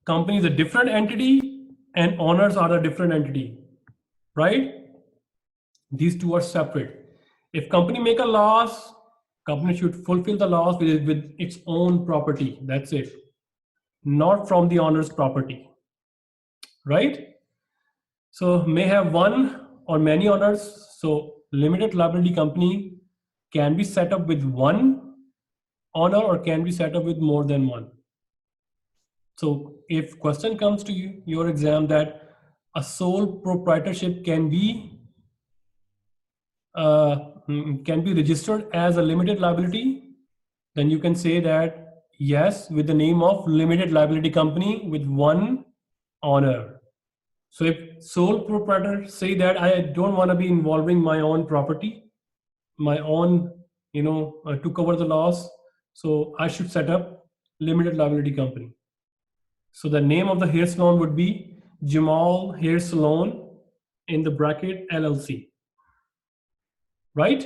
company is a different entity and owners are a different entity, right? These two are separate. If company make a loss, company should fulfill the loss with its own property. That's it. Not from the owner's property, right? So may have one or many owners. So limited liability company can be set up with one owner or can be set up with more than one. So if question comes to you, your exam that a sole proprietorship can be registered as a limited liability, then you can say that yes, with the name of limited liability company with one owner. So if sole proprietor say that I don't want to be involving my own property, my own, to cover the loss, so I should set up limited liability company. So the name of the hair salon would be Jamal Hair Salon in the bracket LLC, right?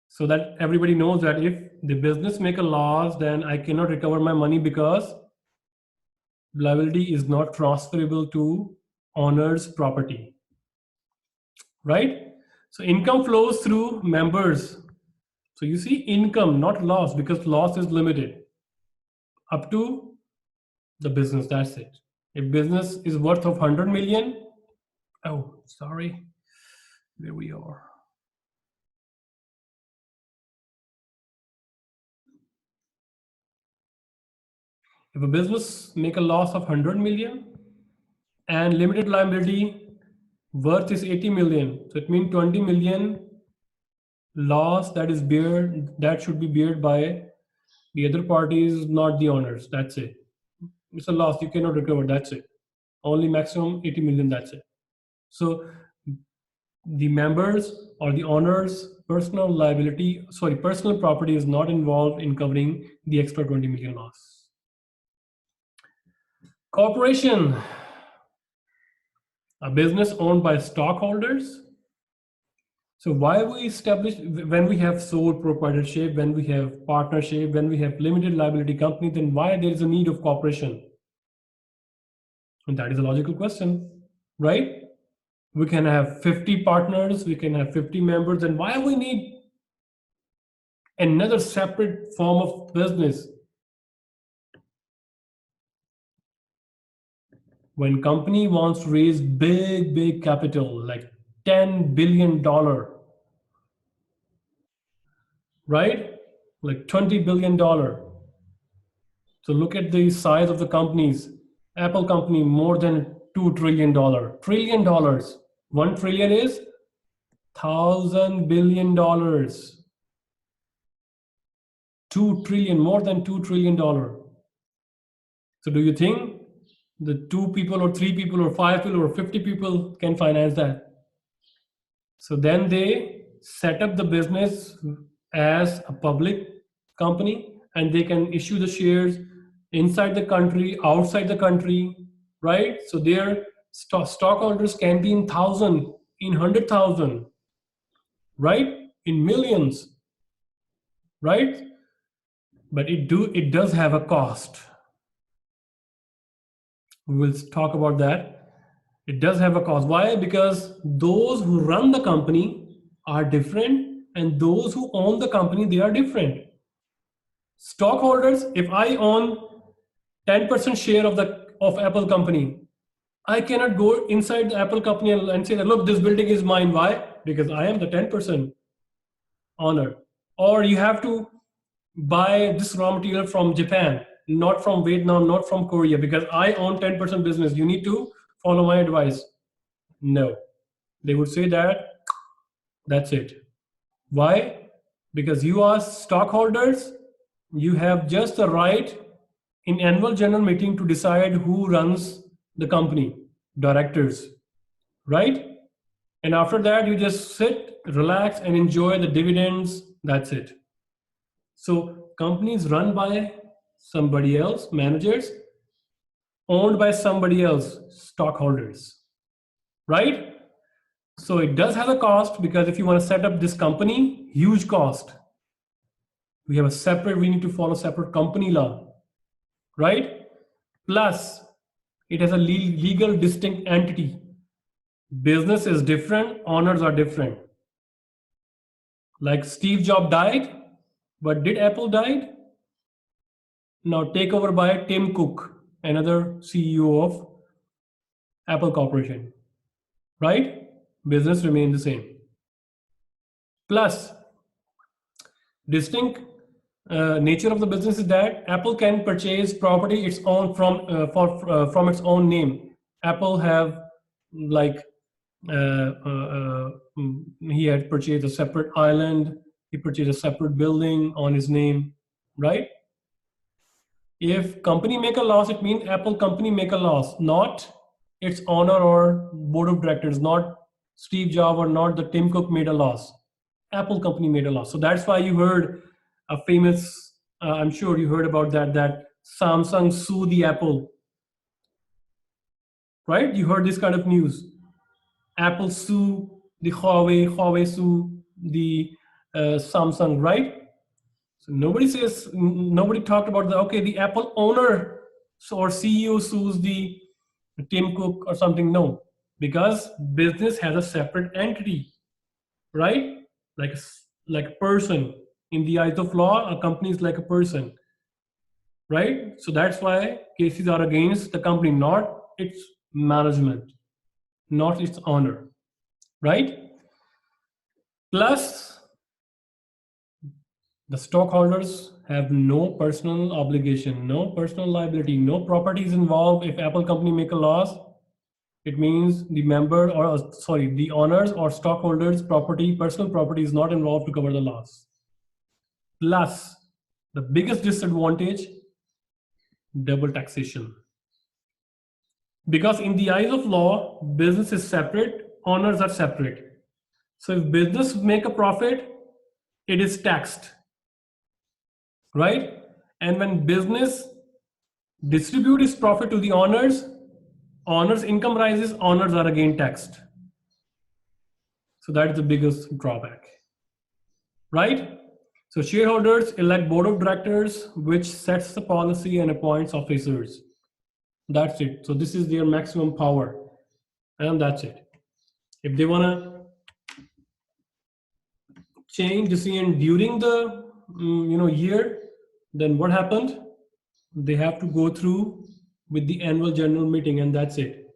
So that everybody knows that if the business make a loss, then I cannot recover my money because liability is not transferable to owner's property, right? So income flows through members. So you see income, not loss, because loss is limited up to the business. That's it. If business is worth of 100 million, oh, sorry, there we are. If a business make a loss of 100 million and limited liability worth is 80 million, so it means 20 million loss that should be bared by the other parties, not the owners. That's it. It's a loss, you cannot recover. That's it. Only maximum 80 million. That's it. So the members or the owners' personal property is not involved in covering the extra 20 million loss. Corporation, a business owned by stockholders. So why we establish, when we have sole proprietorship, when we have partnership, when we have limited liability company, then why there is a need of corporation? And that is a logical question, right? We can have 50 partners, we can have 50 members, and why we need another separate form of business? When company wants to raise big capital, like $10 billion, right? Like $20 billion. So look at the size of the companies. Apple company, more than $2 trillion. Trillion dollars. 1 trillion is $1,000 billion. 2 trillion, more than $2 trillion. So do you think the 2 people or 3 people or 5 people or 50 people can finance that? So then they set up the business as a public company and they can issue the shares inside the country, outside the country, right? So their stockholders can be in 1,000, in 100,000, right? In millions, right? But it does have a cost. We will talk about that. It does have a cost. Why? Because those who run the company are different and those who own the company, they are different. Stockholders, if I own 10% share of Apple company, I cannot go inside the Apple company and say that, look, this building is mine. Why? Because I am the 10% owner. Or you have to buy this raw material from Japan, not from Vietnam, not from Korea, because I own 10% business. You need to follow my advice. No. They would say that, that's it. Why? Because you are stockholders, you have just the right in annual general meeting to decide who runs the company, directors, right? And after that, you just sit, relax, and enjoy the dividends. That's it. So companies run by somebody else, managers, owned by somebody else, stockholders, right? So it does have a cost because if you want to set up this company, huge cost. We need to follow separate company law, right? Plus, It has a legal distinct entity. Business is different, owners are different. Like Steve Jobs died, but did Apple died? Now take over by Tim Cook, another CEO of Apple Corporation, right? Business remained the same. Plus, distinct nature of the business is that Apple can purchase property its own from its own name. Apple have like he had purchased a separate island. He purchased a separate building on his name, right? If company make a loss, it means Apple company make a loss, not its owner or board of directors, not Steve Jobs or not the Tim Cook made a loss. Apple company made a loss. So that's why you heard a famous, I'm sure you heard about that Samsung sue the Apple, right? You heard this kind of news. Apple sue the Huawei sue the Samsung, right? So nobody talked about the Apple owner or CEO sues the Tim Cook or something. No, because business has a separate entity, right? Like like a person. In the eyes of law, a company is like a person, right? So that's why cases are against the company, not its management, not its owner, right? Plus, the stockholders have no personal obligation, no personal liability, no properties involved. If Apple company make a loss, it means the member or sorry, the owners or stockholders' property, personal property is not involved to cover the loss. Plus, the biggest disadvantage, double taxation. Because in the eyes of law, business is separate, owners are separate. So if business make a profit, it is taxed, right? And when business distribute its profit to the owners, owners income rises, owners are again taxed. So that is the biggest drawback, right? So shareholders elect board of directors, which sets the policy and appoints officers. That's it. So this is their maximum power, and that's it. If they want to change decision during the year, then what happened? They have to go through with the annual general meeting, and that's it.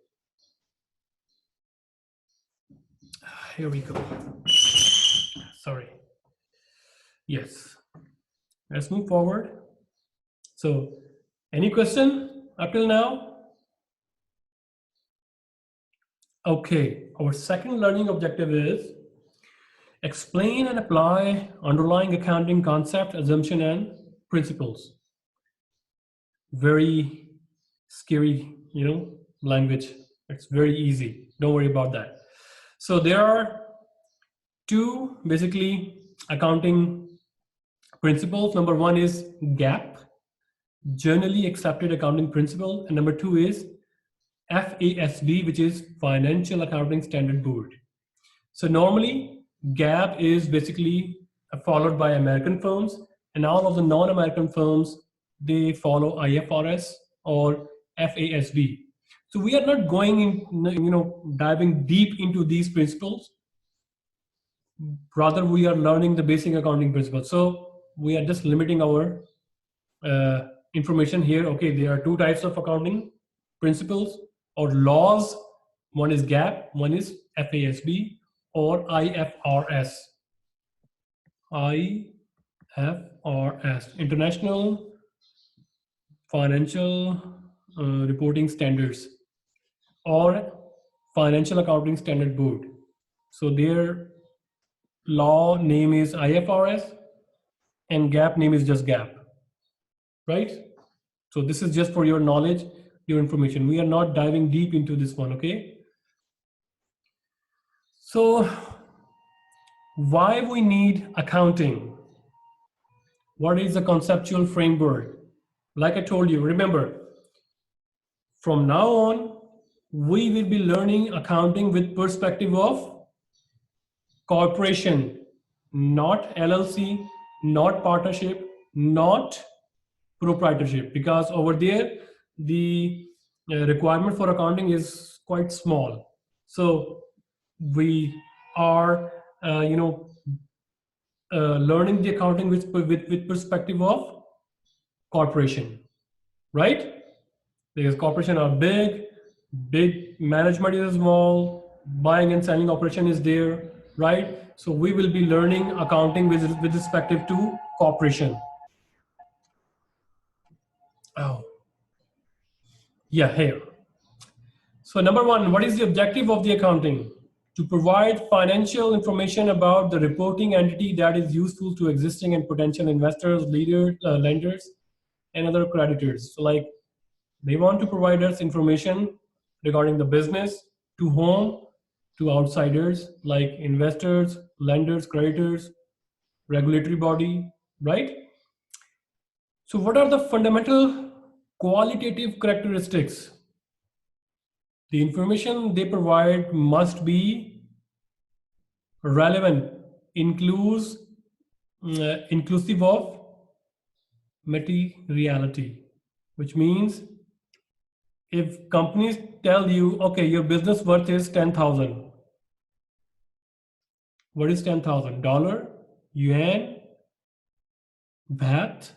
Here we go. Sorry. Yes. Let's move forward. So, any question up till now? Okay. Our second learning objective is explain and apply underlying accounting concept, assumption, and principles. Very scary, language. It's very easy. Don't worry about that. So there are two basically accounting principles. Number one is GAAP, generally accepted accounting principle, and number two is FASB, which is Financial Accounting Standard Board. So normally GAAP is basically followed by American firms, and all of the non-American firms, they follow IFRS or FASB. So we are not going in, diving deep into these principles. Rather, we are learning the basic accounting principles. So we are just limiting our information here. Okay, there are two types of accounting principles or laws. One is GAAP, one is FASB or IFRS. IFRS, International Financial Reporting Standards or Financial Accounting Standard Board. So their law name is IFRS and GAAP name is just GAAP, right? So this is just for your knowledge, your information. We are not diving deep into this one, okay? So why we need accounting? What is the conceptual framework? Like I told you, remember, from now on, we will be learning accounting with perspective of corporation, not LLC, not partnership, not proprietorship, because over there, the requirement for accounting is quite small. So we are, learning the accounting with perspective of corporation, right? Because corporation are big management is small, buying and selling operation is there, right? So we will be learning accounting with respective to corporation. Oh, yeah, here. So number one, what is the objective of the accounting? To provide financial information about the reporting entity that is useful to existing and potential investors, leaders, lenders, and other creditors. So like they want to provide us information regarding the business to whom? To outsiders like investors, lenders, creditors, regulatory body, right? So what are the fundamental qualitative characteristics? The information they provide must be relevant, inclusive of materiality, which means if companies tell you, okay, your business worth is 10,000, what is 10,000? Dollar, yuan, baht,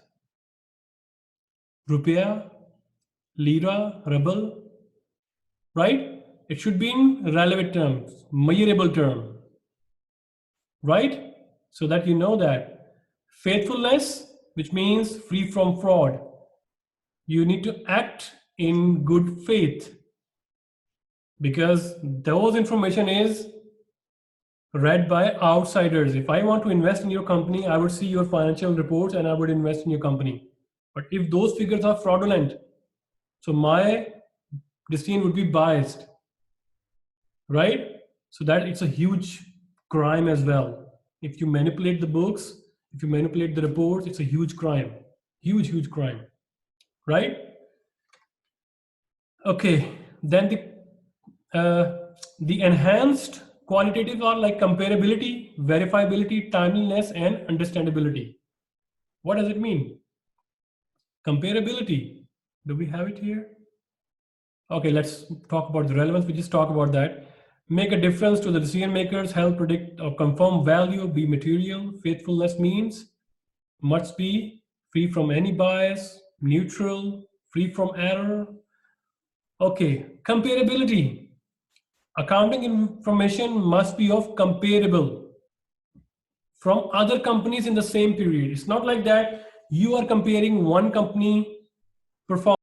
rupiah, lira, ruble, right? It should be in relevant terms, measurable term, right? So that you know that. Faithfulness, which means free from fraud. You need to act in good faith because those information is read by outsiders. If I want to invest in your company, I would see your financial reports and I would invest in your company. But if those figures are fraudulent, so my decision would be biased, right? So that it's a huge crime as well. If you manipulate the books, if you manipulate the reports, it's a huge crime. Huge crime, right? Okay, then the enhanced qualitative are like comparability, verifiability, timeliness, and understandability. What does it mean? Comparability. Do we have it here? Okay, let's talk about the relevance. We just talk about that. Make a difference to the decision makers, help predict or confirm value, be material. Faithfulness means must be free from any bias, neutral, free from error. Okay, comparability. Accounting information must be of comparable from other companies in the same period. It's not like that you are comparing one company performance